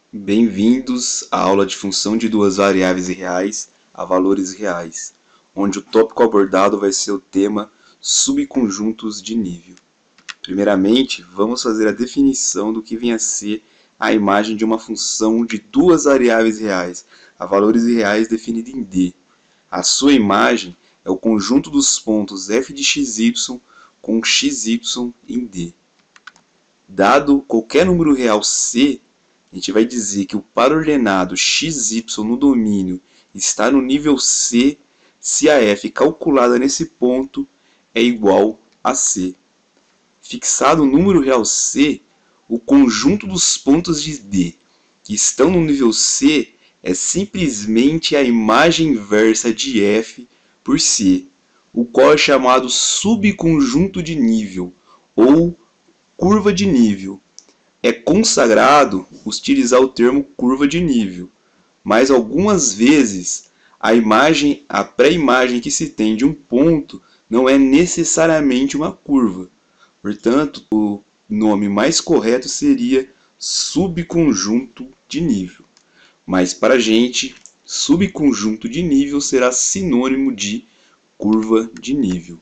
Bem-vindos à aula de função de duas variáveis reais a valores reais, onde o tópico abordado vai ser o tema subconjuntos de nível. Primeiramente, vamos fazer a definição do que vem a ser a imagem de uma função de duas variáveis reais a valores reais definida em D. A sua imagem é o conjunto dos pontos f de xy com xy em D. Dado qualquer número real C, a gente vai dizer que o par ordenado xy no domínio está no nível C se a f calculada nesse ponto é igual a C. Fixado o número real C, o conjunto dos pontos de D que estão no nível C é simplesmente a imagem inversa de f por C, o qual é chamado subconjunto de nível ou curva de nível. É consagrado utilizar o termo curva de nível, mas algumas vezes a pré-imagem que se tem de um ponto não é necessariamente uma curva. Portanto, o nome mais correto seria subconjunto de nível. Mas para a gente, subconjunto de nível será sinônimo de curva de nível.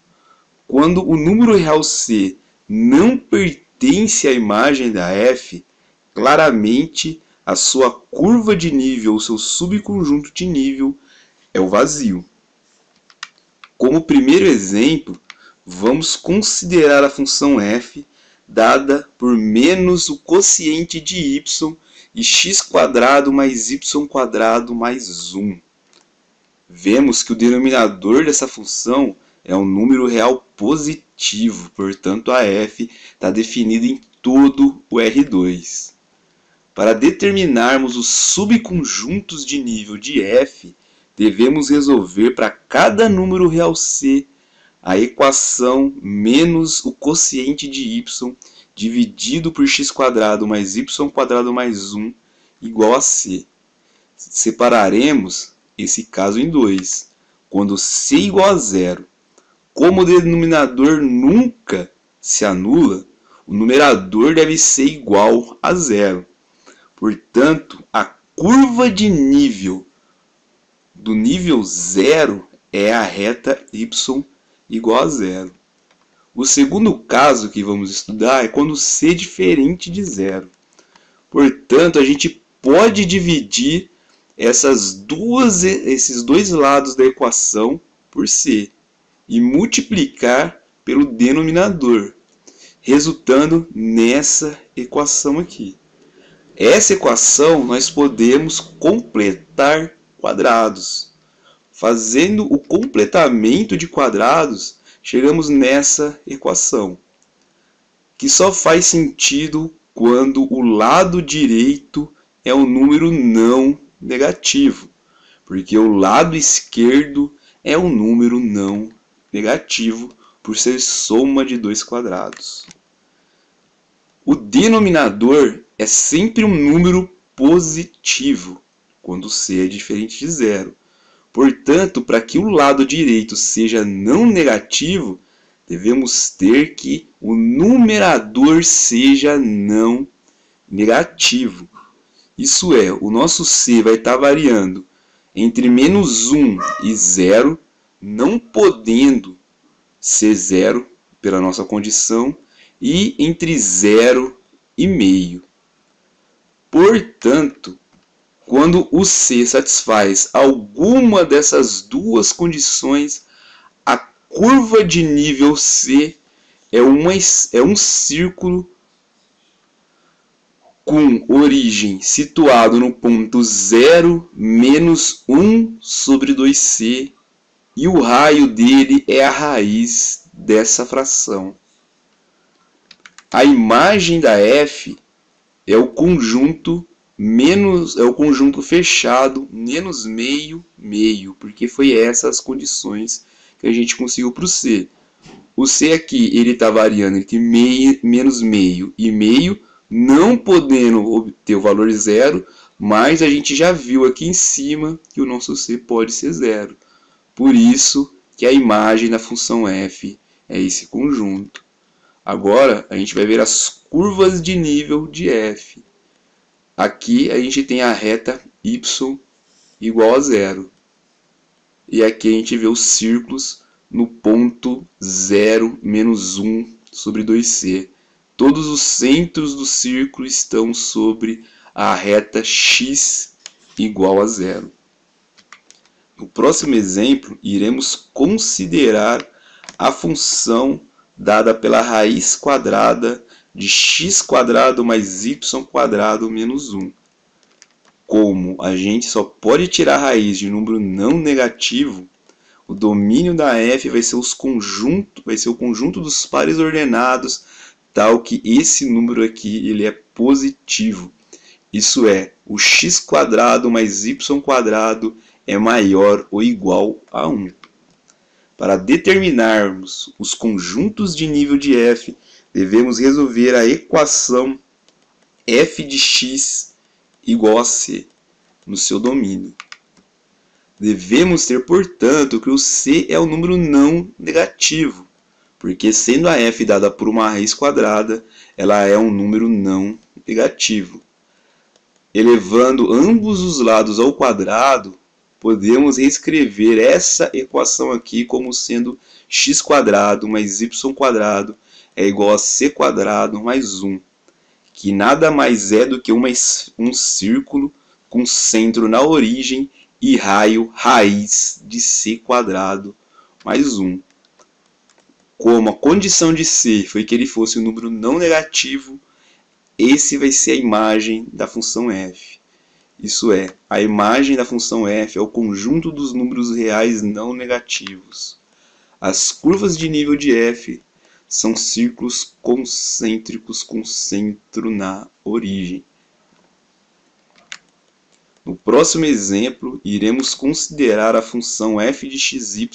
Quando o número real C não pertence à imagem da f, claramente a sua curva de nível, o seu subconjunto de nível, é o vazio. Como primeiro exemplo, vamos considerar a função f dada por menos o quociente de y e x² mais y² mais 1. Vemos que o denominador dessa função é um número real positivo, portanto a f está definida em todo o R2. Para determinarmos os subconjuntos de nível de f, devemos resolver para cada número real C a equação menos o quociente de y dividido por x² mais y² mais 1 igual a C. Separaremos esse caso em dois, quando C igual a zero. Como o denominador nunca se anula, o numerador deve ser igual a zero. Portanto, a curva de nível do nível 0 é a reta y igual a zero. O segundo caso que vamos estudar é quando C é diferente de zero. Portanto, a gente pode dividir esses dois lados da equação por C e multiplicar pelo denominador, resultando nessa equação aqui. Essa equação nós podemos completar quadrados. Fazendo o completamento de quadrados, chegamos nessa equação, que só faz sentido quando o lado direito é um número não negativo, porque o lado esquerdo é um número não negativo por ser soma de dois quadrados. O denominador é sempre um número positivo, quando C é diferente de zero. Portanto, para que o lado direito seja não negativo, devemos ter que o numerador seja não negativo. Isso é, o nosso C vai estar variando entre menos 1 e 0, não podendo ser 0 pela nossa condição, e entre 0 e meio. Portanto, quando o C satisfaz alguma dessas duas condições, a curva de nível C é um círculo com origem situado no ponto 0, menos 1 sobre 2C, e o raio dele é a raiz dessa fração. A imagem da f é o conjunto fechado menos meio, meio, porque foi essas as condições que a gente conseguiu para o C. O C aqui ele está variando entre menos meio e meio, não podendo obter o valor zero, mas a gente já viu aqui em cima que o nosso C pode ser zero. Por isso que a imagem da função f é esse conjunto. Agora a gente vai ver as curvas de nível de f. Aqui a gente tem a reta y igual a 0. E aqui a gente vê os círculos no ponto 0, menos 1 sobre 2c. Todos os centros do círculo estão sobre a reta x igual a 0. No próximo exemplo, iremos considerar a função dada pela raiz quadrada de x² mais y² menos 1. Como a gente só pode tirar a raiz de número não negativo, o domínio da f vai ser o conjunto dos pares ordenados, tal que esse número aqui ele é positivo. Isso é, o x² mais y² é maior ou igual a 1. Para determinarmos os conjuntos de nível de f, devemos resolver a equação f de x igual a c, no seu domínio. Devemos ter, portanto, que o c é um número não negativo, porque sendo a f dada por uma raiz quadrada, ela é um número não negativo. Elevando ambos os lados ao quadrado, podemos reescrever essa equação aqui como sendo x² mais y² é igual a c² mais 1, que nada mais é do que um círculo com centro na origem e raio raiz de c² mais 1. Como a condição de c foi que ele fosse um número não negativo, esse vai ser a imagem da função f. Isso é, a imagem da função f é o conjunto dos números reais não negativos. As curvas de nível de f são círculos concêntricos com centro na origem. No próximo exemplo, iremos considerar a função f de xy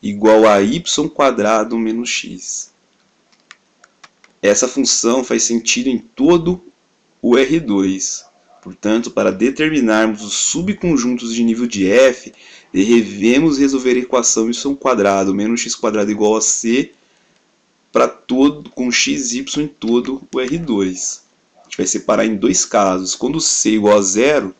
igual a y² menos x. Essa função faz sentido em todo o R2. Portanto, para determinarmos os subconjuntos de nível de f, devemos resolver a equação y² menos x² igual a c com xy em todo o R2. A gente vai separar em dois casos. Quando c igual a 0,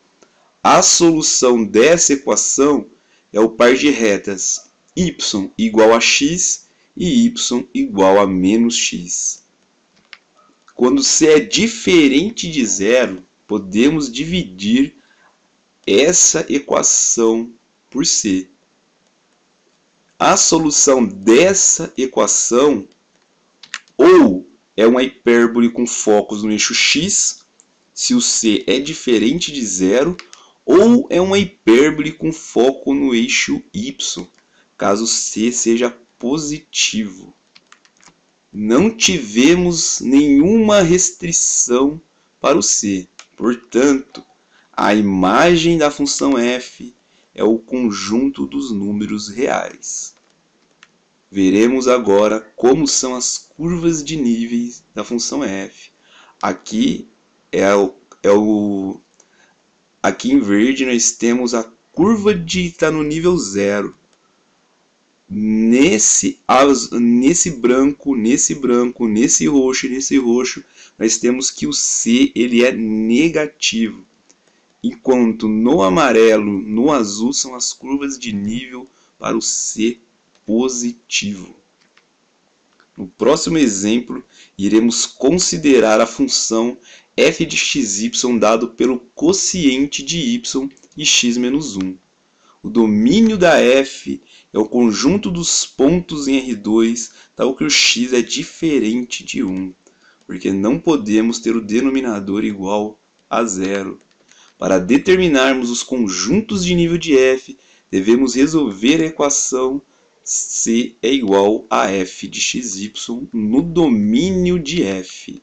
a solução dessa equação é o par de retas y igual a x e y igual a menos x. Quando c é diferente de 0, podemos dividir essa equação por c. A solução dessa equação ou é uma hipérbole com focos no eixo x, se o c é diferente de 0, ou é uma hipérbole com foco no eixo y, caso c seja positivo. Não tivemos nenhuma restrição para o c. Portanto, a imagem da função f é o conjunto dos números reais. Veremos agora como são as curvas de níveis da função f. Aqui aqui em verde nós temos a curva de estar no nível 0. Nesse branco, nesse roxo e nesse roxo, nós temos que o c ele é negativo. Enquanto no amarelo, no azul, são as curvas de nível para o c positivo. No próximo exemplo, iremos considerar a função f de xy dado pelo quociente de y e x menos 1. O domínio da f é o conjunto dos pontos em R2, tal que o x é diferente de 1, porque não podemos ter o denominador igual a 0. Para determinarmos os conjuntos de nível de f, devemos resolver a equação c é igual a f de xy no domínio de f.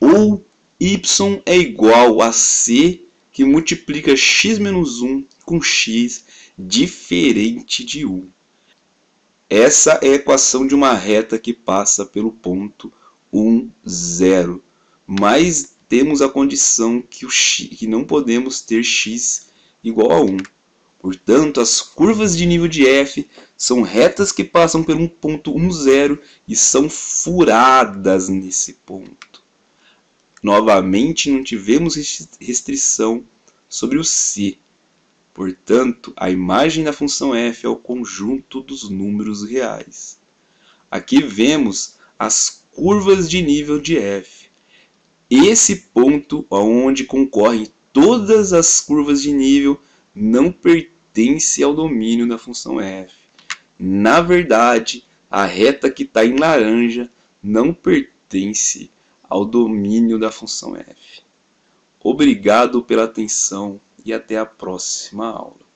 Ou y é igual a c que multiplica x menos 1 com x diferente de 1. Essa é a equação de uma reta que passa pelo ponto 1, 0. Mas temos a condição que não podemos ter x igual a 1. Portanto, as curvas de nível de f são retas que passam por um ponto 1, 0 e são furadas nesse ponto. Novamente, não tivemos restrição sobre o C. Portanto, a imagem da função f é o conjunto dos números reais. Aqui vemos as curvas de nível de f. Esse ponto onde concorrem todas as curvas de nível não pertence ao domínio da função f. Na verdade, a reta que está em laranja não pertence ao domínio da função f. Obrigado pela atenção e até a próxima aula.